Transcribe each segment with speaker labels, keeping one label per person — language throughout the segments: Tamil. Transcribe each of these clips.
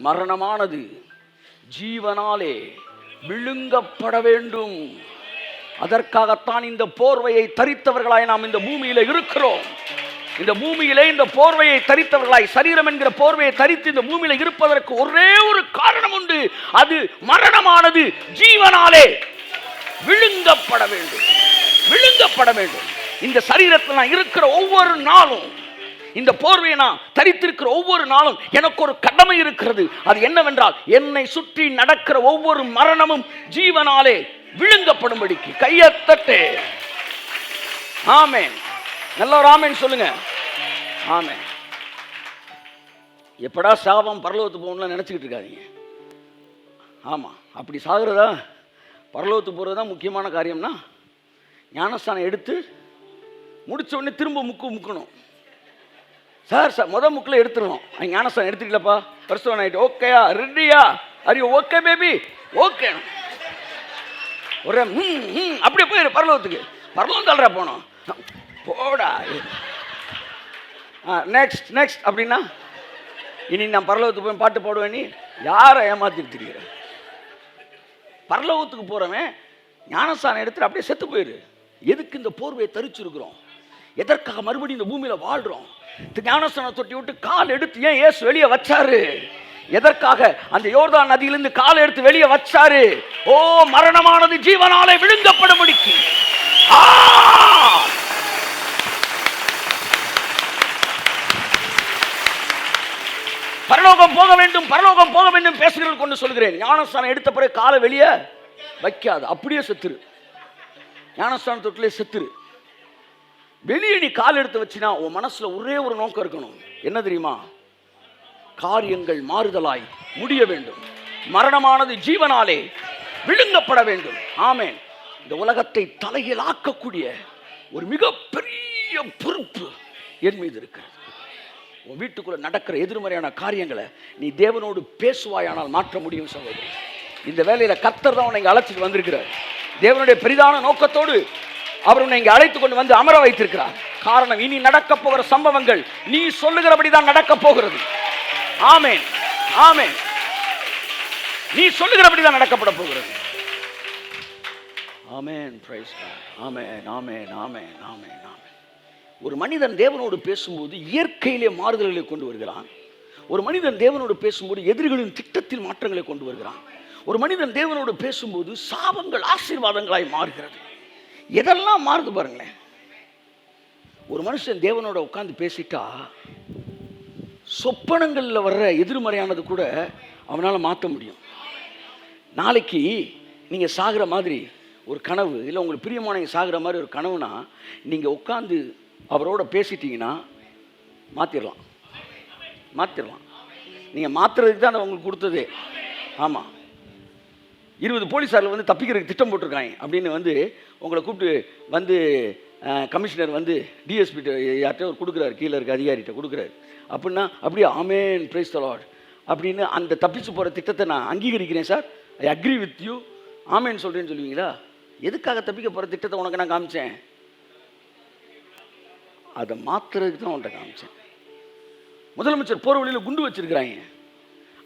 Speaker 1: மரணமானது ஜீவனாலே விழுங்கப்பட வேண்டும். அதற்காகத்தான் இந்த போர்வையை தரித்தவர்களாய் நாம் இந்த பூமியில இருக்கிறோம். இந்த பூமியிலே இந்த போர்வையை தரித்தவர்களாய், சரீரம் என்கிற போர்வையை தரித்து இந்த பூமியில இருப்பதற்கு ஒரே ஒரு காரணம் உண்டு. அது மரணமானது ஜீவனாலே விழுங்கப்பட வேண்டும். விழுங்கப்பட வேண்டும். இந்த சரீரத்தில் நான் இருக்கிற ஒவ்வொரு நாளும், இந்த போர்வையை நான் தரித்திருக்கிற ஒவ்வொரு நாளும் எனக்கு ஒரு கடமை இருக்கிறது. அது என்னவென்றால், என்னை சுற்றி நடக்கிற ஒவ்வொரு மரணமும் ஜீவனாலே விழுங்கப்படும்படிக்கு. கையத்தட்டு. ஆமென். நல்ல ஆமென் சொல்லுங்க. ஆமென். எப்படா சாபம் பரலோகத்துக்கு போகணும்னு நினைச்சுக்கிட்டு இருக்காதீங்க. ஆமா, அப்படி சாகுறதா பரலோகத்துக்கு போறதுதான் முக்கியமான காரியம்னா, ஞானஸ்தானம் எடுத்து முடிச்ச உடனே திரும்ப முக்கணும். சார் முதல் முக்கில் எடுத்துருவோம். ஞானஸ்தானம் எடுத்துக்கலப்பா, பரிசுத்தவான் ஆயிட்டு, ஓகேயா, ரெடியா, அரியோ, ஓகே பேபி, ஓகே, ஒரு அப்படியே போயிரு பரலோகத்துக்கு. பரலோகம் தள்ளுறா போனோம், போடா. நெக்ஸ்ட் நெக்ஸ்ட் அப்படின்னா, இனி நான் பரலோகத்துக்கு போய் பாட்டு பாடுவேன். நீ யாரை ஏமாத்திட்டு தெரிகிற? பரலோகத்துக்கு போறவன் ஞானஸ்தானம் எடுத்துட்டு அப்படியே செத்து போயிரு. எதுக்கு இந்த போர்வையை தரிச்சிருக்கிறோம்? எதற்காக மறுபடியும் இந்த பூமியில வாழ்றோம்? ஞானஸ்தானம் தொட்டி விட்டு கால் எடுத்து ஏன் இயேசு வெளியே வச்சாரு? எதற்காக அந்த யோர்தான் நதியிலிருந்து கால் எடுத்து வெளியே வச்சாரு? ஓ, மரணமானது ஜீவனாலே விழுங்கப்படும்படிக்கு. பரலோகம் போக வேண்டும், பரலோகம் போக வேண்டும் பேசுகிறேன் கொண்டு சொல்கிறேன். ஞானஸ்தானம் எடுத்த பிறகு காலை வெளியே வைக்காது, அப்படியே செத்துரு. ஞானஸ்தான தொட்டிலே செத்துரு. வெளியே நீ கால் எடுத்து வச்சினா உன் மனசுல ஒரே ஒரு நோக்கம் இருக்கணும். என்ன தெரியுமா? காரியங்கள் மாறுதலாய் முடிய வேண்டும். மரணமானது ஜீவனாலே விழுங்கப்பட வேண்டும். ஆமென். இந்த உலகத்தை தலையில் ஆக்கக்கூடிய ஒரு மிகப்பெரிய பொறுப்பு என் மீது இருக்கிறது. உன் வீட்டுக்குள்ள நடக்கிற எதிர்மறையான காரியங்களை நீ தேவனோடு பேசுவாயானால் மாற்ற முடியும் சகோதரி. இந்த வேலையில கர்த்தர் தான் உன்னை அழைச்சிட்டு வந்திருக்கிறார். தேவனுடைய பெரிதான நோக்கத்தோடு அவர் உன்னை இங்கே அழைத்து கொண்டு வந்து அமர வைத்திருக்கிறார். காரணம், இனி நடக்க போகிற சம்பவங்கள் நீ சொல்லுகிறபடிதான் நடக்க போகிறது. ஆமென், ஆமென். நீ சொல்லுகிறபடிதான் நடக்கப்பட போகிறது. ஆமென், பிரைஸ் காட். ஆமென், ஆமென், ஆமென், ஆமென், ஆமென். ஒரு மனிதன் தேவனோடு பேசும்போது இயற்கையிலே மாறுதல்களை கொண்டு வருகிறான். ஒரு மனிதன் தேவனோடு பேசும்போது எதிரிகளின் திட்டத்தில் மாற்றங்களை கொண்டு வருகிறான். ஒரு மனிதன் தேவனோடு பேசும்போது சாபங்கள் ஆசீர்வாதங்களாய் மாறுகிறது. எதெல்லாம் மாறுது பாருங்களேன். ஒரு மனுஷன் தேவனோட உட்கார்ந்து பேசிட்டா சொப்பனங்களில் வர்ற எதிர்மறையானது கூட அவனால் மாற்ற முடியும். நாளைக்கு நீங்கள் சாகிற மாதிரி ஒரு கனவு, இல்லை உங்களுக்கு பிரியமானவங்க சாகிற மாதிரி ஒரு கனவுனா, நீங்கள் உட்காந்து அவரோட பேசிட்டீங்கன்னா மாற்றிடலாம். நீங்கள் மாற்றுறதுக்கு தான் உங்களுக்கு கொடுத்ததே. ஆமாம், 20 போலீஸாரில் வந்து தப்பிக்கிறதுக்கு திட்டம் போட்டிருக்காங்க அப்படின்னு வந்து உங்களை கூப்பிட்டு வந்து கமிஷனர் வந்து டிஎஸ்பி யார்கிட்ட ஒரு கொடுக்குறாரு, கீழே இருக்க அதிகாரிகிட்ட கொடுக்குறாரு. அப்படின்னா அப்படியே ஆமென், பிரைஸ் தி லார்ட் அப்படின்னு அந்த தப்பிச்சு போகிற திட்டத்தை நான் அங்கீகரிக்கிறேன் sir, I agree with you, amen சொல்கிறேன்னு சொல்லுவீங்களா? எதுக்காக தப்பிக்க போகிற திட்டத்தை உனக்கு நான் காமிச்சேன்? அதை மாற்றுறதுக்கு தான் உன்கிட்ட காமிச்சேன். முதலமைச்சர் போகிற வழியில் குண்டு வச்சிருக்கிறாங்க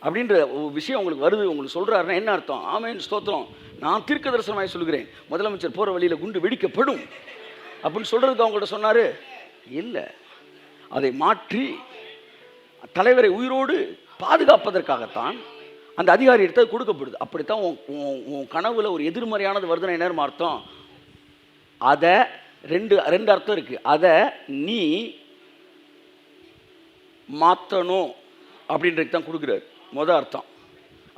Speaker 1: அப்படின்ற ஒரு விஷயம் உங்களுக்கு வருது, உங்களுக்கு சொல்கிறாருன்னா என்ன அர்த்தம்? ஆமென், ஸ்தோத்திரம். நான் தீர்க்க தரிசனமாய் சொல்கிறேன், முதலமைச்சர் போகிற வழியில் குண்டு வெடிக்கப்படும் அப்படின்னு சொல்கிறதுக்கு அவங்கள்ட்ட சொன்னார்? இல்லை, அதை மாற்றி தலைவரை உயிரோடு பாதுகாப்பதற்காகத்தான் அந்த அதிகாரி எடுத்து கொடுக்கப்படுது. அப்படித்தான் உன் கனவுல ஒரு எதிர்மறையானது வருதுன்னா என்ன அர்த்தம்? அதை ரெண்டு அர்த்தம் இருக்குது. அதை நீ மாற்றணும் அப்படின்றது தான் கொடுக்குறாரு. முதல் அர்த்தம்,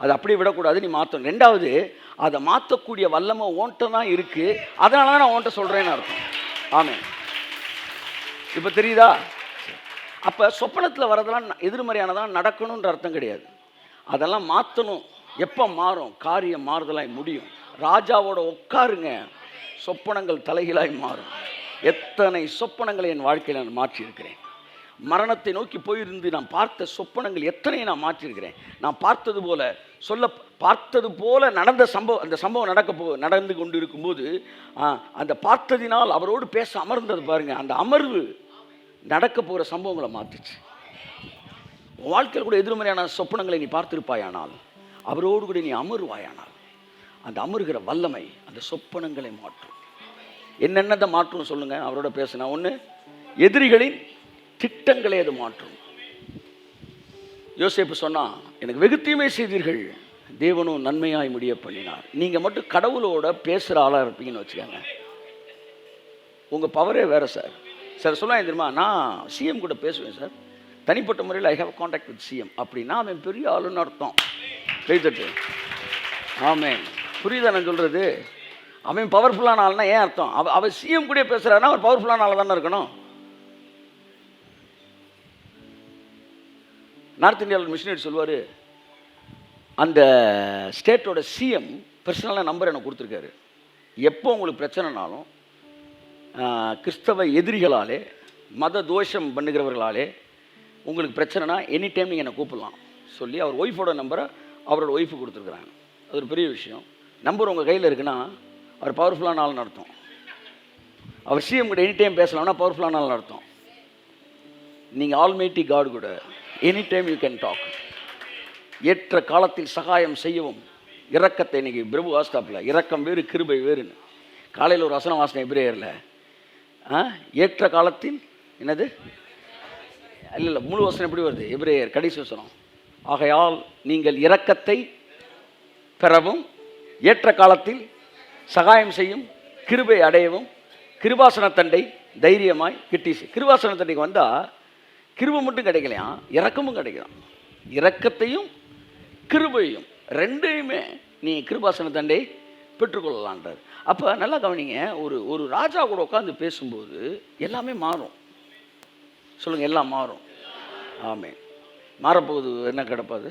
Speaker 1: அதை அப்படியே விடக்கூடாது, நீ மாற்றணும். ரெண்டாவது, அதை மாற்றக்கூடிய வல்லமை ஓன்ட்ட தான் இருக்குது, அதனால தான் நான் ஓன்ட்ட சொல்கிறேன்னு அர்த்தம். ஆமென். இப்போ தெரியுதா? அப்போ சொப்பனத்தில் வரதெல்லாம் எதிர்மறையானதான் நடக்கணுன்ற அர்த்தம் கிடையாது. அதெல்லாம் மாற்றணும். எப்போ மாறும்? காரியம் மாறுதலாய் முடியும். ராஜாவோட உட்காருங்க, சொப்பனங்கள் தலைகளாய் மாறும். எத்தனை சொப்பனங்களை என் வாழ்க்கையில் நான் மாற்றியிருக்கிறேன். மரணத்தை நோக்கி போயிருந்து நான் பார்த்த சொப்பனங்கள் எத்தனையை நான் மாற்றியிருக்கிறேன். நான் பார்த்தது போல நடந்த சம்பவம், அந்த சம்பவம் நடந்து கொண்டு இருக்கும்போது அந்த பார்த்ததினால் அவரோடு பேச அமர்ந்தது பாருங்க, அந்த அமர்வு நடக்க போகிற சம்பவங்களை மாற்றுச்சு. உன் வாழ்க்கையில் கூட எதிர்மறையான சொப்பனங்களை நீ பார்த்திருப்பாயானால், அவரோடு கூட நீ அமருவாயானால், அந்த அமருகிற வல்லமை அந்த சொப்பனங்களை மாற்றும். என்னென்னதை மாற்றும் சொல்லுங்க, அவரோட பேசுனா. ஒன்று, எதிரிகளின் திட்டங்களை அது மாற்றும். யோசேப்பு சொன்னா, எனக்கு வெகு தீமை செய்தீர்கள், தேவனும் நன்மையாய் முடிய பண்ணினார். நீங்கள் மட்டும் கடவுளோட பேசுகிற ஆளாக இருப்பீங்கன்னு வச்சுக்கோங்க, உங்கள் பவரே வேறு சார். சார் சொல்லுவாங்க தெரியுமா, நான் சிஎம் கூட பேசுவேன் சார், தனிப்பட்ட முறையில் I have contact with CM அப்படின்னா அவன் பெரிய ஆளுன்னு அர்த்தம். கைத்தட்டு. ஆமேன். புரியுதா நான் சொல்கிறது? அவன் பவர்ஃபுல்லான ஆள்னா ஏன் அர்த்தம்? அவன் சிஎம் கூட பேசுகிறாருன்னா அவர் பவர்ஃபுல்லான ஆள் தானே இருக்கணும். நார்த் இந்தியாவில் மிஷினரி சொல்லுவார், அந்த ஸ்டேட்டோட சிஎம் பர்சனலாக நம்பர் எனக்கு கொடுத்துருக்காரு. எப்போ உங்களுக்கு பிரச்சனைனாலும் கிறிஸ்தவ எதிரிகளாலே, மத தோஷம் பண்ணுகிறவர்களாலே உங்களுக்கு பிரச்சனைனா எனி டைம் நீங்கள் என்னை கூப்பிடலாம் சொல்லி அவர் ஒய்ஃபோட நம்பரை அவரோட ஒய்ஃபு கொடுத்துருக்குறாங்க. அது ஒரு பெரிய விஷயம். நம்பர் உங்கள் கையில் இருக்குன்னா அவர் பவர்ஃபுல்லான ஆள்னு அர்த்தம். அவர் சிஎம் கூட எனி டைம் பேசலாம்னா பவர்ஃபுல்லான ஆள்னு அர்த்தம். நீங்கள் ஆல்மைட்டி காட் கூட any time you can talk. ஏற்ற காலத்தில் சகாயம் செய்யவும் இரக்கத்தை. இன்றைக்கி பிரபு வாஸ்தாப்பில் இரக்கம் வேறு கிருபை வேறுன்னு காலையில் ஒரு வசனம் வாசனை எபிரேயரில், ஏற்ற காலத்தில் என்னது இல்லை முழு வசனம் எப்படி வருது? எபிரேயர் கடைசி வசனம், ஆகையால் நீங்கள் இரக்கத்தை பெறவும் ஏற்ற காலத்தில் சகாயம் செய்யும் கிருபை அடையவும் கிருபாசன தண்டை தைரியமாய் கிட்டிச்சு. கிருபாசன தண்டைக்கு வந்தால் கிருபை மட்டும் கிடைக்கலையா, இரக்கமும் கிடைக்கலாம். இரக்கத்தையும் கிருபையும் ரெண்டையுமே நீ கிருபாசன தண்டை பெற்றுக்கொள்ளலான்றார். அப்போ நல்லா கவனிங்க, ஒரு ராஜா கூட உட்காந்து பேசும்போது எல்லாமே மாறும். சொல்லுங்கள், எல்லாம் மாறும். ஆமே, மாறப்போகுது. என்ன கிடப்பாது?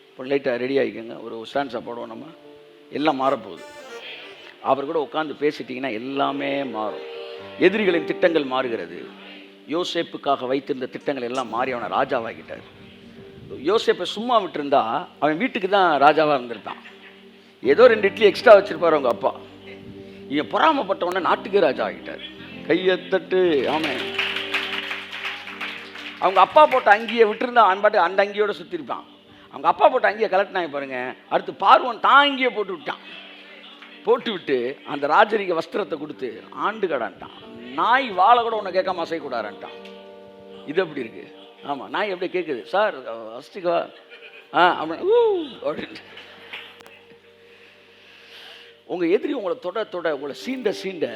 Speaker 1: இப்போ லைட்டாக ரெடி ஆகிக்கோங்க, ஒரு ஸ்டான்ஸாக போடுவோம் நம்ம. எல்லாம் மாறப்போகுது. அவர் கூட உட்காந்து பேசிட்டிங்கன்னா எல்லாமே மாறும். எதிரிகளின் திட்டங்கள் மாறுகிறது. யோசேப்புக்காக வைத்திருந்த திட்டங்கள் எல்லாம் மாறி அவனை ராஜாவாகிட்டார். யோசேப்பை சும்மா விட்டுருந்தா அவன் வீட்டுக்கு தான் ராஜாவாக இருந்திருப்பான். ஏதோ 2 இட்லி எக்ஸ்ட்ரா வச்சுருப்பார் அவங்க அப்பா. இவன் பொறாமப்பட்டவொடனே நாட்டுக்கே ராஜா ஆகிட்டார். கையத்தட்டு. ஆமாம், அவங்க அப்பா போட்ட அங்கியை விட்டுருந்தா அவன் பாட்டு அந்த அங்கியோடு சுற்றிருப்பான். அவங்க அப்பா போட்ட அங்கியை கலெக்டினாங்க பாருங்க. அடுத்து பார்வன் தான் அங்கியை போட்டு விட்டான். போட்டு விட்டு அந்த ராஜரிக வஸ்திரத்தை கொடுத்து ஆண்டு கடான்ட்டான். நாய் வாழை கூட உன்னை கேட்காம அசைக்கூடாதுன்ட்டான். இது எப்படி இருக்கு? ஆமாம், நாய் எப்படி கேட்குது, சார் அஸ்டிகா அப்படின்னு. உங்கள் எதிரி உங்களை தொட உங்களை சீண்ட,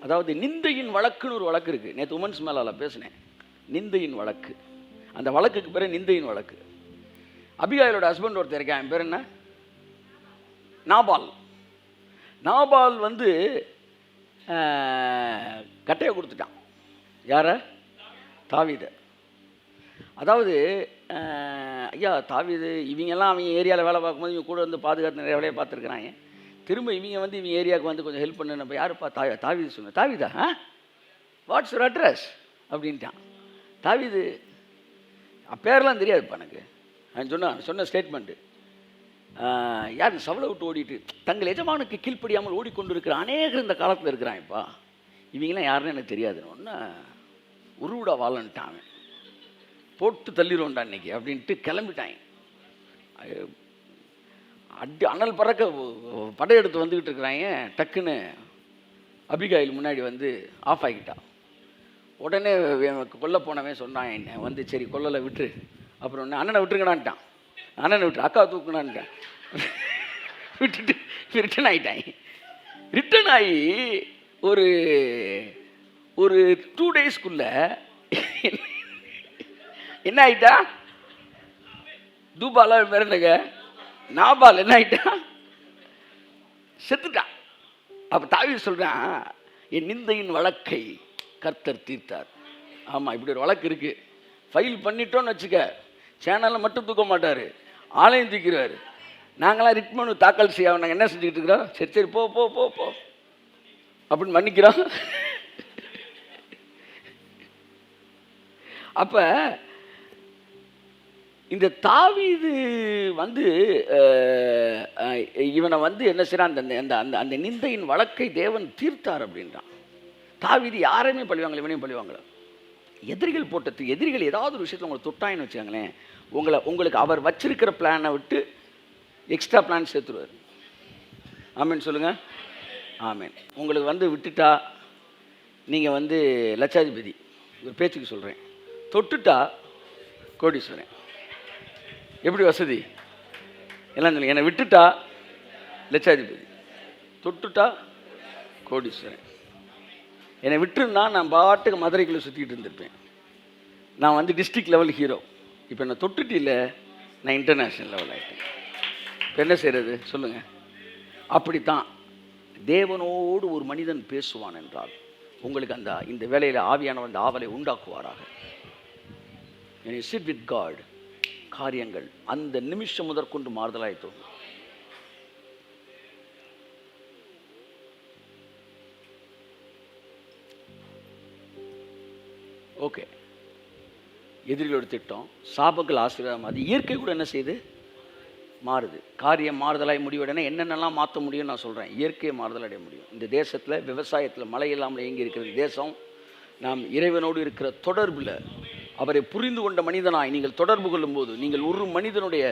Speaker 1: அதாவது நிந்தையின் வழக்குன்னு ஒரு வழக்கு இருக்குது. நேற்று உமன்ஸ் மேலால் பேசினேன், நிந்தையின் வழக்கு. அந்த வழக்குக்கு பேர் நிந்தையின் வழக்கு. அபிகாயிலோட ஹஸ்பண்ட் ஒருத்தர் இருக்கேன், என் பேர் என்ன, நாபால். நாபால் வந்து கட்டையை கொடுத்துட்டான். யார? தாவீதை. அதாவது ஐயா தாவீது இவங்கெல்லாம் அவங்க ஏரியாவில் வேலை பார்க்கும்போது இவங்க கூட வந்து பாதுகாத்து நிறைய வேலையை பார்த்துருக்குறாங்க. திரும்ப இவங்க வந்து இவங்க ஏரியாவுக்கு வந்து கொஞ்சம் ஹெல்ப் பண்ணு. நம்ம யாருப்பா? தாவீது சொன்னேன். தாவீதா? வாட்ஸ் யுவர் அட்ரஸ் அப்படின்ட்டான். தாவீது பேரெலாம் தெரியாதுப்பா எனக்கு. நான் சொன்ன ஸ்டேட்மெண்ட்டு, யார் சவலை விட்டு ஓடிட்டு தங்கள் எஜமானுக்கு கீழ்ப்படியாமல் ஓடிக்கொண்டு அநேகர் இந்த காலத்தில் இருக்கிறான்ப்பா. இவங்கெல்லாம் யாருன்னு எனக்கு தெரியாதுன்னு ஒன்று உருவிட வாழன்ட்டான். போட்டு தள்ளிடுவோண்டா இன்னைக்கு அப்படின்ட்டு கிளம்பிட்டாங்க. அனல் பறக்க படையெடுத்து வந்துக்கிட்டு இருக்கிறாங்க. டக்குன்னு அபிகாயில் முன்னாடி வந்து ஆஃப் ஆகிட்டான். உடனே கொல்ல போனவன் சொன்னான், என்ன வந்து சரி கொல்லலை விட்டுரு. அப்புறம் அண்ணனை விட்டுருங்கடான்ட்டான். அண்ணனை விட்டு அக்கா தூக்குனான்ட்டான். விட்டுட்டு ரிட்டன் ஆகிட்டாங்க. ரிட்டன் ஆகி ஒரு 2 டேஸ்க்குள்ள என்ன ஆகிட்டா? தூபால மிரண்டுங்க. நாபால் என்ன ஆகிட்டா? செத்துட்டான். அப்போ தாவீது சொல்கிறான், என் நிந்தையின் வழக்கை கர்த்தர் தீர்த்தார். ஆமாம், இப்படி ஒரு வழக்கு இருக்குது. ஃபைல் பண்ணிட்டோன்னு வச்சுக்க, சேனலில் மட்டும் தூக்க மாட்டார், ஆளையும் தூக்கிடுவார். நாங்களாம் ரிட் மனு தாக்கல் செய்ய நாங்கள் என்ன செஞ்சுக்கிட்டு இருக்கிறோம்? சரி சரி போ போ போ போ அப்படின்னு மன்னிக்கிறோம். அப்போ இந்த தாவீது வந்து இவனை வந்து என்ன செய்யறான்? அந்த அந்த அந்த நிந்தையின் வழக்கை தேவன் தீர்த்தார் அப்படின்றான். தாவீது யாரையுமே பழிவாங்களே, இவனையும் பழிவாங்கள. எதிரிகள் போட்டது, எதிரிகள் ஏதாவது ஒரு விஷயத்தில் உங்களை தொட்டாயின்னு வச்சுக்கோங்களேன், உங்களுக்கு அவர் வச்சிருக்கிற பிளானை விட்டு எக்ஸ்ட்ரா பிளான் சேர்த்துருவார். ஆமேன் சொல்லுங்கள். ஆமேன். உங்களுக்கு விட்டுட்டா நீங்கள் லட்சாதிபதி, ஒரு பேச்சுக்கு சொல்கிறேன். தொட்டுட்டா கோடீஸ்வரன். எப்படி வசதி எல்லாம் சொல்லுங்க. என்னை விட்டுட்டா லட்சாதிபதி, தொட்டுட்டா கோடீஸ்வரன். என்னை விட்டுருந்தா நான் பாட்டுக்கு மதுரைக்குள்ளே சுற்றிக்கிட்டு இருந்திருப்பேன். நான் டிஸ்ட்ரிக்ட் லெவல் ஹீரோ. இப்போ என்னை தொட்டுட்டு இல்லை, நான் இன்டர்நேஷ்னல் லெவல் ஆகிட்டேன். இப்போ என்ன செய்கிறது சொல்லுங்கள். அப்படித்தான் தேவனோடு ஒரு மனிதன் பேசுவான் என்றால் உங்களுக்கு இந்த வேலையில் ஆவியானவர் அந்த ஆவலை உண்டாக்குவாராக. சிட் வித் காட், காரியங்கள் அந்த நிமிஷம் முதற்கொண்டு மாறுதலாய் தோணும். ஓகே, எதிரிகளோட திட்டம், சாபங்கள் ஆசீர்வாதம், அது இயற்கை கூட என்ன செய்யுது, மாறுது. காரியம் மாறுதலாய் முடிவடைனா என்னென்னலாம் மாற்ற முடியும்னு நான் சொல்கிறேன். இயற்கையை மாறுதல் அடைய முடியும். இந்த தேசத்தில் விவசாயத்தில் மழை இல்லாமல் இயங்கி இருக்கிற தேசம், நாம் இறைவனோடு இருக்கிற தொடர்பில் அவரை புரிந்து கொண்ட மனிதனாய் நீங்கள் தொடர்பு கொள்ளும்போது, நீங்கள் ஒரு மனிதனுடைய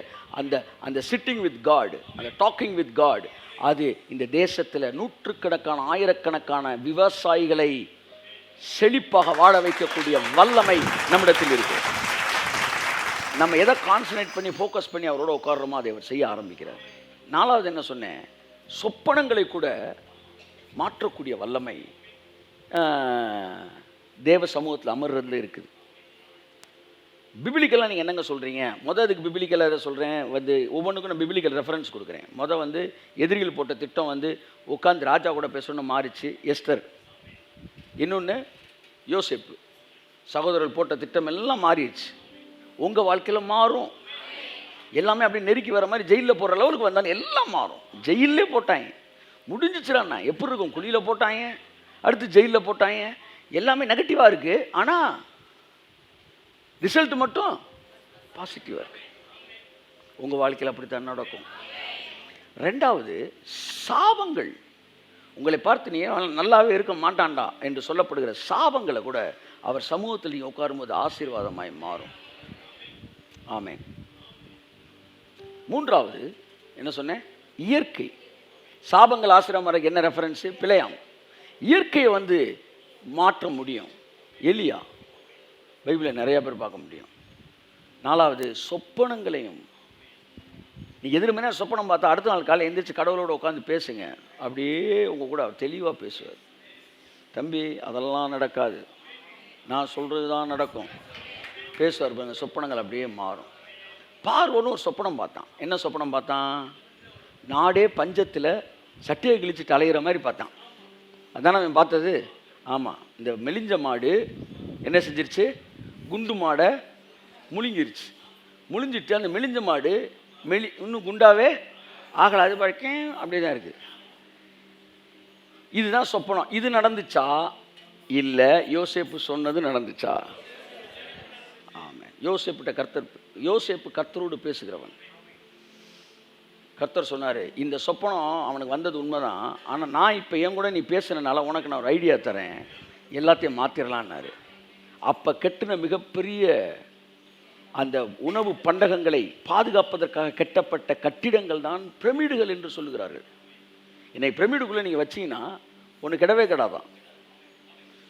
Speaker 1: அந்த சிட்டிங் வித் காட், அந்த டாக்கிங் வித் காட், அது இந்த தேசத்தில் நூற்றுக்கணக்கான ஆயிரக்கணக்கான விவசாயிகளை செழிப்பாக வாழ வைக்கக்கூடிய வல்லமை நம்மிடத்தில் இருக்கு. நம்ம எதை கான்சன்ட்ரேட் பண்ணி ஃபோக்கஸ் பண்ணி அவரோட உட்கார்றோமோ அதை அவர் செய்ய ஆரம்பிக்கிறார். நாலாவது என்ன சொன்னேன், சொப்பனங்களை கூட மாற்றக்கூடிய வல்லமை தேவ சமூகத்தில் அமர்றதுல இருக்குது. பிபிலிக்கெல்லாம் நீங்கள் என்னங்க சொல்கிறீங்க? அதுக்கு பிபிலிக்கலாக எதை சொல்கிறேன், ஒவ்வொன்றுக்கும் நான் பிபிலிக்கல் ரெஃபரன்ஸ் கொடுக்குறேன். எதிரிகள் போட்ட திட்டம் உட்காந்து ராஜா கூட பேசணும்னு மாறிச்சு எஸ்தர். இன்னொன்று யோசேப்பு, சகோதரர்கள் போட்ட திட்டம் எல்லாம் மாறிடுச்சு. உங்கள் வாழ்க்கையில் மாறும். எல்லாமே அப்படி நெருக்கி வர மாதிரி ஜெயிலில் போகிற லெவலுக்கு வந்தாங்க, எல்லாம் மாறும். ஜெயிலே போட்டாங்க, முடிஞ்சிச்சுடாண்ணா. எப்படி இருக்கும், குழியில் போட்டாங்க, அடுத்து ஜெயிலில் போட்டாங்க, எல்லாமே நெகட்டிவாக இருக்குது. ஆனால் ரிசல்ட் மட்டும் பாசிட்டிவாக இருக்குது. உங்கள் வாழ்க்கையில் அப்படித்தான் நடக்கும். ரெண்டாவது, சாபங்கள் உங்களை பார்த்து நீ நல்லாவே இருக்க மாட்டான்டா என்று சொல்லப்படுகிற சாபங்களை கூட அவர் சமூகத்தில் நீங்கள் உட்காரும்போது ஆசீர்வாதமாய் மாறும். ஆமென். மூன்றாவது என்ன சொன்னேன், இயற்கை. சாபங்கள் ஆசீர்வாதம் என்ன ரெஃபரன்ஸு, பிழையாம். இயற்கையை மாற்ற முடியும். எலியா பைபிளில் நிறைய பேர் பார்க்க முடியும். நாலாவது, சொப்பனங்களையும். நீ எதிர்மறையாக சொப்பனம் பார்த்தா அடுத்த நாள் காலை எந்திரிச்சு கடவுளோடு உட்காந்து பேசுங்க. அப்படியே உங்கள் கூட அவர் தெளிவாக பேசுவார். தம்பி அதெல்லாம் நடக்காது, நான் சொல்கிறது தான் நடக்கும் பேசுவார். பாருங்க, சொப்பனங்கள் அப்படியே மாறும். பார்வோன்னு ஒரு சொப்பனம் பார்த்தான். என்ன சொப்பனம் பார்த்தான், நாடே பஞ்சத்தில் சட்டையை கிழிச்சிட்டு அலைகிற மாதிரி பார்த்தான். அதானே அவன் பார்த்தது. ஆமாம், இந்த மெலிஞ்ச மாடு என்ன செஞ்சிருச்சு, குண்டு மாடை முழுங்கிருச்சு. முழிஞ்சிட்டு அந்த மெலிஞ்ச மாடு இன்னும் குண்டாவே ஆகலை, அது வரைக்கும் அப்படியே தான் இருக்குது. இதுதான் சொப்பனம். இது நடந்துச்சா இல்லை யோசேப்பு சொன்னது நடந்துச்சா? ஆமாம். யோசேப்பு கர்த்தரோடு பேசுகிறவன். கர்த்தர் சொன்னார், இந்த சொப்பனம் அவனுக்கு வந்தது உண்மைதான், ஆனால் நான் இப்போ என் கூட நீ பேசுனனால உனக்கு நான் ஒரு ஐடியா தரேன், எல்லாத்தையும் மாற்றிடலான்னாரு. அப்போ கெட்டின மிகப்பெரிய அந்த உணவு பண்டகங்களை பாதுகாப்பதற்காக கட்டப்பட்ட கட்டிடங்கள் தான் பிரமிடுகள் என்று சொல்லுகிறார்கள். இன்னைக்கு பிரமிடுக்குள்ளே நீங்கள் வச்சிங்கன்னா ஒன்று கிடவே கிடாதான்.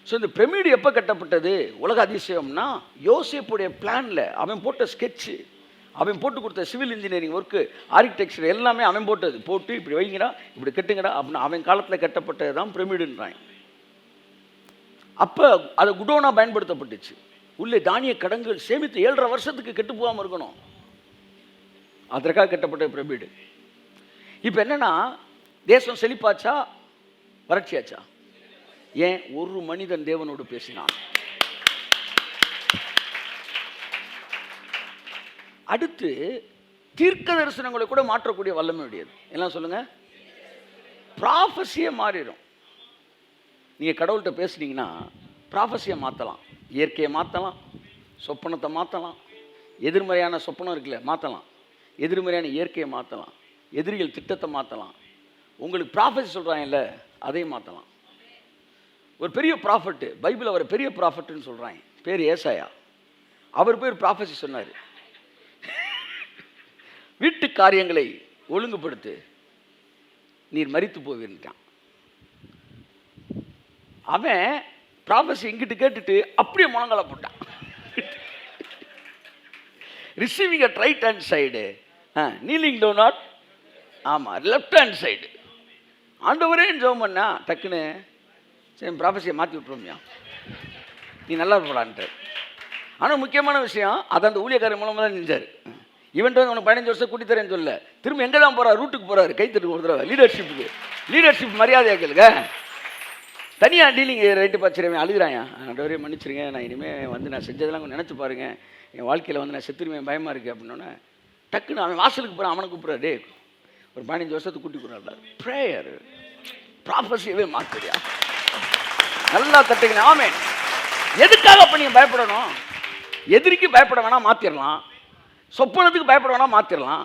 Speaker 1: ஸோ இந்த பிரமிடு எப்போ கட்டப்பட்டது, உலக அதிசயம்னா யோசேப்புடைய பிளானில் அவன் போட்ட ஸ்கெட்சு, அவன் போட்டு கொடுத்த சிவில் இன்ஜினியரிங் ஒர்க்கு, ஆர்கிடெக்சர் எல்லாமே அவன் போட்டு இப்படி வைங்கடா, இப்படி கட்டுங்கடா அப்படின்னு அவன் காலத்தில் கட்டப்பட்டது தான் பிரமிடுன்றான். அப்போ அதை குடோனாக பயன்படுத்தப்பட்டுச்சு. உள்ளே தானிய கடன்கள் சேமித்து 7.5 வருஷத்துக்கு கெட்டு போகாமல் இருக்கணும், அதற்காக கட்டப்பட்ட பிரமிடு. இப்போ என்னன்னா, தேசம் செழிப்பாச்சா வறட்சியாச்சா? ஏன், ஒரு மனிதன் தேவனோடு பேசினான். அடுத்து தீர்க்க தரிசனங்களை கூட மாற்றக்கூடிய வல்லமை உடையது. எல்லாம் சொல்லுங்க, ப்ராஃபஸியை மாறிடும். நீங்கள் கடவுள்கிட்ட பேசுனீங்கன்னா ப்ராஃபஸியை மாற்றலாம், இயற்கையை மாற்றலாம், சொப்பனத்தை மாற்றலாம், எதிர்மறையான சொப்பனம் இருக்குல்ல மாற்றலாம், எதிர்மறையான இயற்கையை மாற்றலாம், எதிரிகள் திட்டத்தை மாற்றலாம், உங்களுக்கு ப்ராஃபஸி சொல்கிறாங்கல்ல அதையும் மாற்றலாம். ஒரு பெரிய ப்ராஃபட்டு, பைபிள் அவரை பெரிய ப்ராஃபட்டுன்னு சொல்கிறாங்க, பேர் ஏசாயா. அவர் பேர் ப்ராஃபஸி சொன்னார், வீட்டு காரியங்களை ஒழுங்குபடுத்து, நீர் மரித்து போவீர்ட்டான். அவன் ப்ராஃபஸி இங்கிட்டு கேட்டுட்டு அப்படியே முழங்கால போட்டான். Receiving at right hand side, kneeling down not, ஆமாம் லெஃப்ட் ஹேண்ட் சைடு. ஆண்டவரே ஜெபம் பண்ணா டக்குன்னு சரி ப்ராஃபஸியை மாற்றி விட்டுருவோம்யா, நீ நல்லா இருப்படான்ட்டு. ஆனால் முக்கியமான விஷயம் அதை அந்த ஊழியக்காரர் மூலமாக தான் செஞ்சார். இவன்ட்டு வந்து உனக்கு 15 வருஷம் கூட்டி தரேன்னு சொல்ல, திரும்ப எங்கே தான் போகிறார், ரூட்டுக்கு போகிறாரு, கைத்தட்டு கொடுத்துருவா. லீடர்ஷிப் மரியாதையாக கேளுங்க. தனியாக டீலிங் ரைட்டு பார்த்துருவேன், அழுகிறாயா, ஆண்டவரே மன்னிச்சிருங்க, நான் இனிமேல் வந்து நான் செஞ்சதெல்லாம் கொஞ்சம் நினச்சி பாருங்க, என் வாழ்க்கையில் வந்து நான் செத்துருவேன், பயமாக இருக்குது அப்படின்னோன்னே டக்குன்னு அவன் வாசலுக்கு போகிறான். அவனை கூப்பிட்றாரு, டே ஒரு 15 வருஷத்துக்கு கூட்டி கொடுறாரு. ப்ரேயர் ப்ராஃபஸியவே மாற்றுறியா, நல்லா தட்டுங்க. ஆமென். எதுக்காக அப்போ நீங்கள் பயப்படணும்? எதிரிக்கு பயப்பட வேணால் மாற்றிடலாம், சொப்பனத்துக்கு பயப்பட வேணால் மாற்றிடலாம்,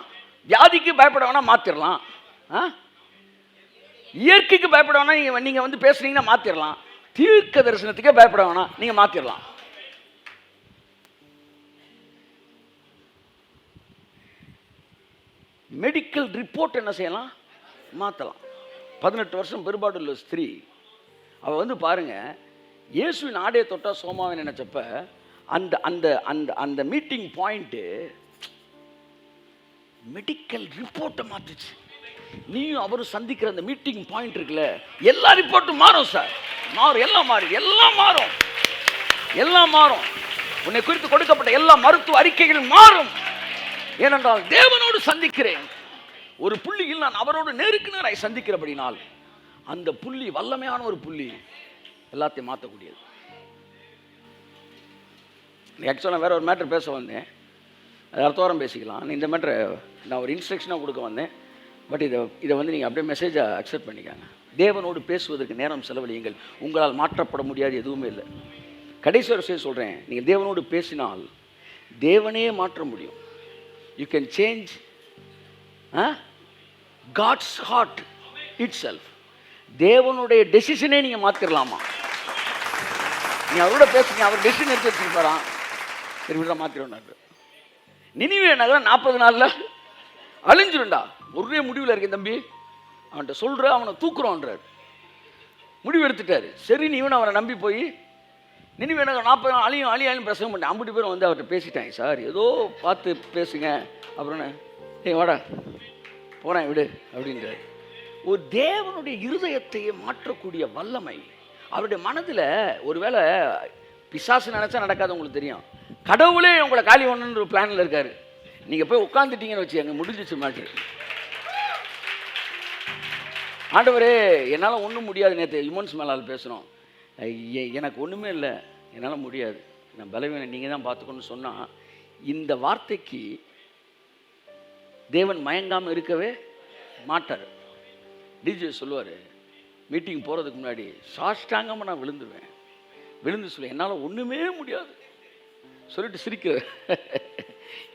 Speaker 1: வியாதிக்கு பயப்பட வேணால் மாற்றிடலாம், இயற்கைக்கு பயப்பட வேணால் நீங்கள் வந்து பேசுனீங்கன்னா மாற்றிடலாம், தீர்க்க தரிசனத்துக்கே பயப்பட வேணாம் நீங்கள் மாற்றிடலாம். மெடிக்கல் ரிப்போர்ட் என்ன செய்யலாம், மாற்றலாம். 18 வருஷம் பெருபாடு உள்ள ஸ்திரீ, அவள் வந்து பாருங்க, இயேசுவின் ஆடையை தொட்டா சோமாவை நினைச்சப்ப அந்த அந்த அந்த அந்த மீட்டிங் பாயிண்ட்டு மெடிக்கல் ரிப்போர்ட்டை மாற்றுச்சு. நீயும் அவரும் சந்திக்கிற அந்த மீட்டிங் பாயிண்ட் இருக்குல்ல, எல்லா ரிப்போர்ட்டும் மாறும் சார், மாறும், எல்லாம் மாறும், எல்லாம் மாறும், எல்லாம் மாறும். உன்னை குறித்து கொடுக்கப்பட்ட எல்லா மருத்துவ அறிக்கைகளும் மாறும். ஏனென்றால் தேவனோடு சந்திக்கிறேன், ஒரு புள்ளியில் நான் அவரோடு நேருக்கு நேராய் சந்திக்கிறபடினால் அந்த புள்ளி வல்லமையான ஒரு புள்ளி, எல்லாத்தையும் மாற்றக்கூடியது. ஆக்சுவலாக வேற ஒரு மேட்ரு பேச வந்தேன், அது அடுத்த வாரம் பேசிக்கலாம். இந்த மேட்ரை நான் ஒரு இன்ஸ்ட்ரக்ஷனாக கொடுக்க வந்தேன். பட் இதை வந்து நீங்கள் அப்படியே மெசேஜாக அக்செப்ட் பண்ணிக்காங்க. தேவனோடு பேசுவதற்கு நேரம் செலவழியுங்கள், உங்களால் மாற்றப்பட முடியாது எதுவுமே இல்லை. கடைசி ஒரு விஷயம் சொல்கிறேன், நீங்கள் தேவனோடு பேசினால் தேவனே மாற்ற முடியும். You can change God's heart itself. தேவனுடைய டெசிஷனே நீங்கள் மாற்றிடலாமா? நீங்கள் அவரோட பேசுங்க, அவர் டெசிஷன் எடுத்து வச்சுருப்பாரான், திரும்பி தான் மாற்றிடுவார். நினிவே நகரம் 40 நாளில் அழிஞ்சிருண்டா. ஒரே முடிவில் இருக்கேன் தம்பி, அவன்கிட்ட சொல்கிற, அவனை தூக்குறோன்றார். முடிவு எடுத்துட்டாரு. சரி நீவன் அவரை நம்பி போய் நினிவே நகரம் 40 நாள் அழியும் பிரசங்கம் பண்ணேன். 50 பேரும் வந்து அவர்கிட்ட பேசிட்டாங்க, சார் ஏதோ பார்த்து பேசுங்க அப்படின்னு. ஏய் வாடா போகிறேன் விடு அப்படின்றார். ஒரு தேவனுடைய இருதயத்தையே மாற்றக்கூடிய வல்லமை அவருடைய மனதில். ஒருவேளை பிசாசு நினச்சா நடக்காது, உங்களுக்கு தெரியும். கடவுளே உங்களை காலி ஒன்றுன்ற ஒரு பிளானில் இருக்காரு. நீங்கள் போய் உட்காந்துட்டீங்கன்னு வச்சு அங்கே முடிஞ்சிச்சு மாட்டு. ஆண்டவரே என்னால் ஒன்றும் முடியாது. நேற்று ஹியூமன்ஸ் மேலால் பேசுகிறோம், எனக்கு ஒன்றுமே இல்லை, என்னால் முடியாது, நான் பலவீனம், நீங்கள் தான் பார்த்துக்கணும்னு சொன்னால் இந்த வார்த்தைக்கு தேவன் மயங்காமல் இருக்கவே மாட்டார். டிஜே சொல்லுவார், மீட்டிங் போகிறதுக்கு முன்னாடி சாஷ்டாங்கமாக நான் விழுந்து சொல்லுவேன், என்னால் ஒன்றுமே முடியாது சொல்லிட்டு சிரிக்கிற.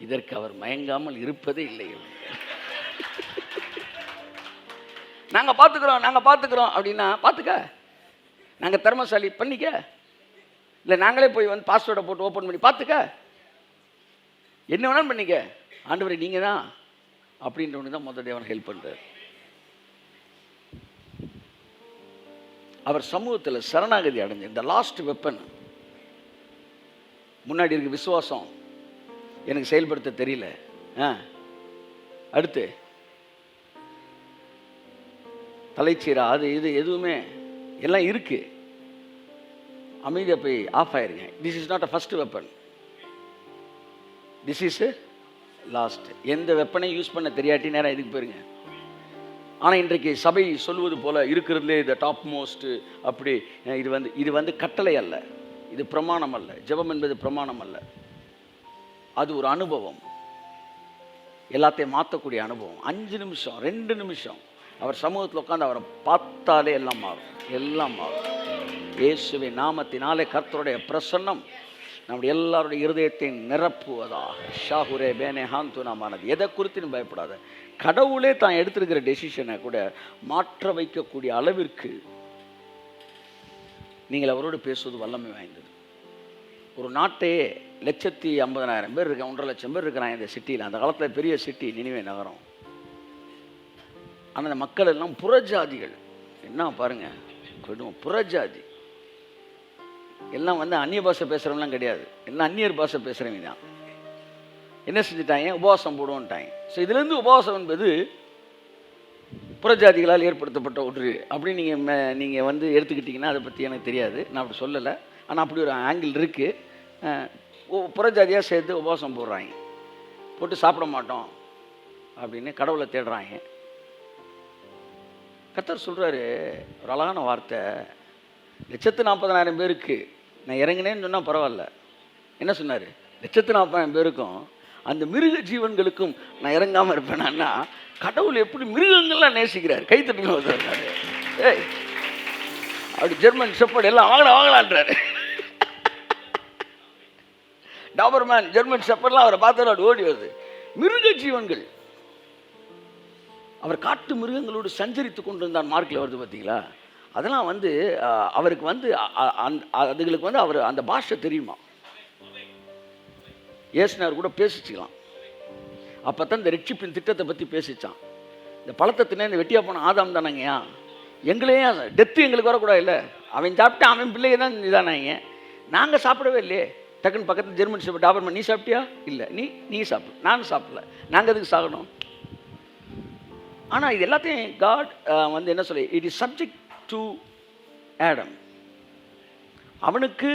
Speaker 1: இதற்கு அவர் மயங்காமல் இருப்பதே இல்லை. நாங்கள் பார்த்துக்கிறோம் அப்படின்னா பார்த்துக்க, நாங்கள் திறமசாலி பண்ணிக்க, இல்லை நாங்களே போய் வந்து பாஸ்வேர்டை போட்டு ஓப்பன் பண்ணி பார்த்துக்க, என்ன வேணாலும் பண்ணிக்க, ஆண்டவரே நீங்கள் தான் அப்படின்றவனு தான் முதல் தேவன் ஹெல்ப் பண்ணுறார். அவர் சமூகத்தில் சரணாகதி அடைஞ்ச இந்த லாஸ்ட் வெப்பன். முன்னாடி இருக்க விசுவாசம் எனக்கு செயல்படுத்த தெரியல, அடுத்து தலைச்சீரா அது இது எதுவுமே எல்லாம் இருக்கு, அமைதியாக போய் ஆஃப் ஆயிருங்க. This is not a first weapon, this is last. எந்த வெப்பனையும் யூஸ் பண்ண தெரியாட்டி நேரம் இதுக்கு போயிருங்க. ஆனால் இன்றைக்கு சபை சொல்வது போல இருக்கிறதுலே த டாப் மோஸ்ட் அப்படி. இது வந்து கட்டளை அல்ல, இது பிரமாணம் அல்ல. ஜெபம் என்பது பிரமாணம் அல்ல, அது ஒரு அனுபவம், எல்லாத்தையும் மாற்றக்கூடிய அனுபவம். 5 நிமிஷம் 2 நிமிஷம் அவர் சமூகத்தில் உட்காந்து அவரை பார்த்தாலே எல்லாம் மாறும், எல்லாம் மாறும். இயேசுவின் நாமத்தினாலே கர்த்தருடைய பிரசன்னம் நம்முடைய எல்லாருடைய இருதயத்தை நிரப்புவதாக. ஷாகுரே பேனே ஹாந்துனாமானது. எதை குறித்து பயப்படாத, கடவுளே தான் எடுத்திருக்கிற டெசிஷனை கூட மாற்ற வைக்கக்கூடிய அளவிற்கு நீங்கள் அவரோடு பேசுவது வல்லமை வாய்ந்தது. ஒரு நாட்டையே 150,000 பேர் இருக்க, 1.5 லட்சம் பேர் இருக்கிறாங்க இந்த சிட்டியில். அந்த காலத்தில் பெரிய சிட்டி நினிவே நகரம். ஆனால் அந்த மக்கள் எல்லாம் புறஜாதிகள். என்ன பாருங்க, புறஜாதி எல்லாம் வந்து அந்நிய பாஷை பேசுகிறவங்களாம் கிடையாது, எல்லாம் அந்நியர் பாஷை பேசுகிறவங்க தான். என்ன செஞ்சுட்டாங்க, உபவாசம் போடுவோன்ட்டாங்க. ஸோ இதுலேருந்து உபவாசம் என்பது புறஜாதிகளால் ஏற்படுத்தப்பட்ட ஒன்று அப்படி நீங்கள் வந்து எடுத்துக்கிட்டிங்கன்னா அதை பற்றி எனக்கு தெரியாது, நான் அப்படி சொல்லலை. ஆனால் அப்படி ஒரு ஆங்கிள் இருக்குது. புறஜாதியாக சேர்த்து உபவாசம் போடுறாங்க, போட்டு சாப்பிட மாட்டோம் அப்படின்னு கடவுளை தேடுறாங்க. கர்த்தர் சொல்கிறாரு ஒரு அழகான வார்த்தை, 140,000 பேருக்கு நான் இறங்கினேன்னு சொன்னால் பரவாயில்ல. என்ன சொன்னார், 140,000 பேருக்கும் அந்த மிருக ஜீவன்களுக்கும் நான் இறங்காமல் இருப்பேனா? கடவுள் எப்படி மிருகங்கள்லாம் நேசிக்கிறார். கைத்தட்டுங்க வந்தார். ஏய் அப்படி ஜெர்மன் ஷெப்பர்ட் எல்லாம் வாங்கலான்றாரு. டாபர்மேன் ஜெர்மன் ஷெப்பர்ட்லாம் அவரை பார்த்தா ஓடி வருது. மிருக ஜீவன்கள், அவர் காட்டு மிருகங்களோடு சஞ்சரித்து கொண்டு இருந்தார். மார்க்கில் வருது பார்த்தீங்களா? அதெல்லாம் வந்து அவருக்கு வந்து அதுகளுக்கு வந்து அவர் அந்த பாஷை தெரியுமா? ஏசுனார் கூட பேசிச்சுக்கலாம். அப்போ தான் இந்த ரட்சிப்பின் திட்டத்தை பற்றி பேசிச்சான். இந்த பழத்தை தின்ன இந்த வெட்டியா போன ஆதாம் தானங்கய்யா, எங்களையும் டெத்து எங்களுக்கு வரக்கூடாது இல்லை, அவன் சாப்பிட்டு அவன் பிள்ளைய தான் இதானாங்க, நாங்கள் சாப்பிடவே இல்லையே. டக்குன்னு பக்கத்தில் ஜெர்மன் ஷெப்பர்ட் டாபர்மேன், நீ சாப்பிட்டியா? இல்லை. நீ சாப்பிடு. நானும் சாப்பிடல, நாங்கள் எதுக்கு சாகணும்? ஆனால் இது எல்லாத்தையும் காட் வந்து என்ன சொல்லி, it is subject to Adam. அவனுக்கு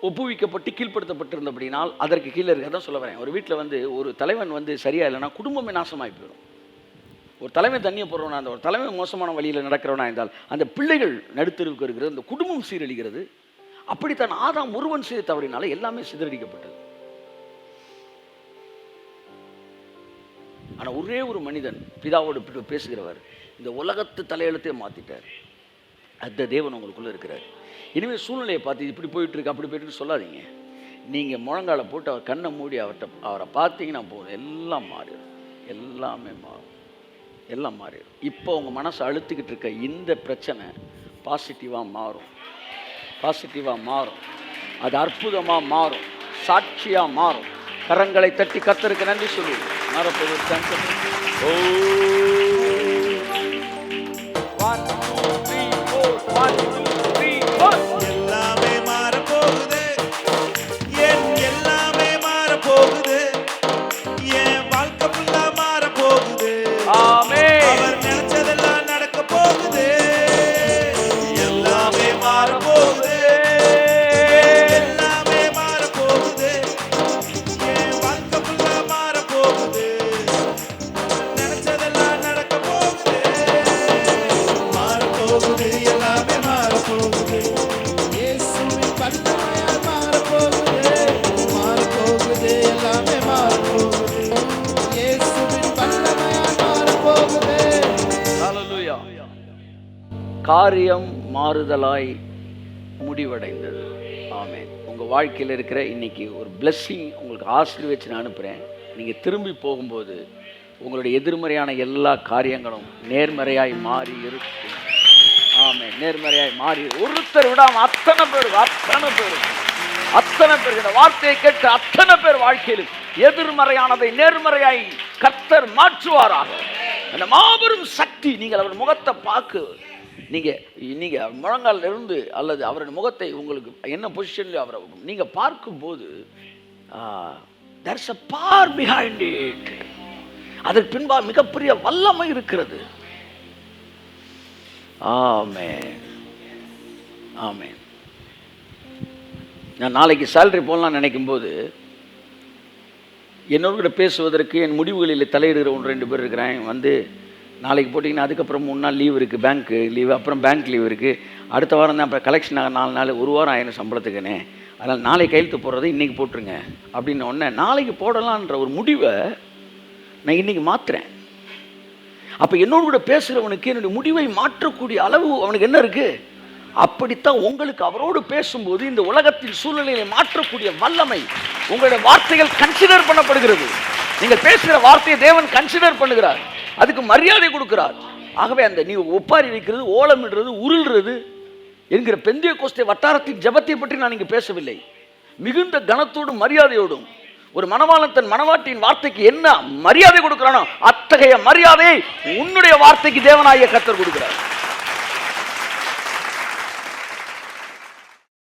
Speaker 1: ஒப்புவிக்கப்பட்டு கீழ்ப்படுத்தப்பட்டிருந்தபடினால் அதற்கு கீழே இருக்கதான் சொல்ல வரேன். ஒரு வீட்டில் வந்து ஒரு தலைவன் வந்து சரியா இல்லைன்னா குடும்பமே நாசமாகி போயிடும். ஒரு தலைமை தண்ணியை போடுறவனா, அந்த ஒரு தலைமை மோசமான வழியில் நடக்கிறவனா இருந்தால் அந்த பிள்ளைகள் நடுத்தருவுக்கு இருக்கிறது, அந்த குடும்பம் சீரழிகிறது. அப்படித்தான் ஆதாம் ஒருவன் செய்த தவறினால எல்லாமே சிதறடிக்கப்பட்டது. ஆனால் ஒரே ஒரு மனிதன் பிதாவோடு பேசுகிறவர் இந்த உலகத்து தலையெழுத்தே மாற்றிட்டார். அந்த தேவன் உங்களுக்குள்ளே இருக்கிறார். இனிமேல் சூழ்நிலையை பார்த்து இப்படி போயிட்டுருக்கு அப்படி போயிட்டு சொல்லாதீங்க. நீங்கள் முழங்கால போட்டு அவர் கண்ணை மூடி அவரை பார்த்தீங்கன்னா போதும், எல்லாம் மாறிடும், எல்லாமே மாறும், எல்லாம் மாறிடும். இப்போ உங்கள் மனசை அழுத்திக்கிட்டு இருக்க இந்த பிரச்சனை பாசிட்டிவாக மாறும், பாசிட்டிவாக மாறும், அது அற்புதமாக மாறும், சாட்சியாக மாறும். கரங்களை தட்டி கர்த்தருக்கு நன்றி சொல்லி
Speaker 2: எல்லாமே மாறப்போகுது, எல்லாமே மாறப்போகுது, என் வாழ்க்கை ஃபுல்லா மாறப்போகுது. அவர் நினைச்சதெல்லாம் நடக்க போகுது. எல்லாமே மாறப்போகுது, எல்லாமே மாறப்போகுது, என் வாழ்க்கை ஃபுல்லா மாறப்போகுது. நினைச்சதெல்லாம் நடக்க போகுது, மாறப்போகுது, எல்லாமே மாறப்போகுது. இயேசுவின் வல்லமையால் மாறப்போகுது, மாறப்போகுது, எல்லாமே மாறப்போகுது. இயேசுவின் வல்லமையால் மாறப்போகுது.
Speaker 1: ஹல்லேலூயா. காரியம் மாறுதலாய் முடிவடைந்தது. ஆமென். உங்கள் வாழ்க்கையில் இருக்கிற இன்னைக்கு ஒரு பிளெஸ்ஸிங் உங்களுக்கு ஆசீர்வதிச்சு நான் அனுப்புகிறேன். நீங்கள் திரும்பி போகும்போது உங்களுடைய எதிர்மறையான எல்லா காரியங்களும் நேர்மறையாய் மாறி இருக்கும். ஆமென். நேர்மறையாய் மாறி ஒருத்தர் விடாமல் அத்தனை பேர் இந்த வார்த்தையை கேட்டு அத்தனை பேர் வாழ்க்கையில் எதிர்மறையானதை நேர்மறையாய் கர்த்தர் மாற்றுவாராக. அந்த மாபெரும் சக்தி நீங்கள் அவர் முகத்தை பார்க்க, நீங்கள் முழங்கால் இருந்து அல்லது அவருடைய முகத்தை உங்களுக்கு என்ன பொசிஷன்ல அவரை நீங்கள் பார்க்கும்போது there is a power behind it. அதற்கு பின்பா மிகப்பெரிய வல்லமை இருக்கிறது. ஆமென், ஆமென். நான் நாளைக்கு சேலரி போடலாம்னு நினைக்கும் போது என்னோட பேசுவதற்கு என் முடிவுகளில் தலையிடுகிற 1-2 பேர் இருக்கிறேன். வந்து நாளைக்கு போட்டிங்கன்னா அதுக்கப்புறம் 3 நாள் லீவ் இருக்குது, பேங்க்கு லீவு, அப்புறம் பேங்க் லீவ் இருக்குது, அடுத்த வாரம் தான் அப்புறம் கலெக்ஷன் ஆக 4 நாள், 1 வாரம் ஆயிரம் சம்பளத்துக்குன்னு, அதனால் நாளைக்கு கையெழுத்து போடுறதை இன்றைக்கி போட்டுருங்க அப்படின்னு ஒன்று நாளைக்கு போடலான்ற ஒரு முடிவை நான் இன்றைக்கி மாற்றுறேன். அப்போ என்னோடு கூட பேசுகிறவனுக்கு என்னுடைய முடிவை மாற்றக்கூடிய அளவு அவனுக்கு என்ன இருக்குது? அப்படித்தான் உங்களுக்கு அவரோடு பேசும்போது இந்த உலகத்தின் சூழ்நிலையை மாற்றக்கூடிய வல்லமை உங்களுடைய வார்த்தைகள் கன்சிடர் பண்ணப்படுகிறது. நீங்கள் பேசுகிற வார்த்தையை தேவன் கன்சிடர் பண்ணுகிறார், அதுக்கு மரியாதை கொடுக்கிறார். ஆகவே அந்த நீ ஒப்பாரி வைக்கிறது, ஓலமிடுறது, உருள்றது என்கிற பெந்திய கோஸ்தே வட்டாரத்தின் ஜெபத்தை பற்றி நான் இங்கு பேசவில்லை. மிகுந்த கனத்தோடும் மரியாதையோடும் ஒரு மணவாளன் தன் மணவாட்டியின் வார்த்தைக்கு என்ன மரியாதை கொடுக்கிறானோ அத்தகைய மரியாதையை உன்னுடைய வார்த்தைக்கு தேவனாகிய கர்த்தர் கொடுக்கிறார்.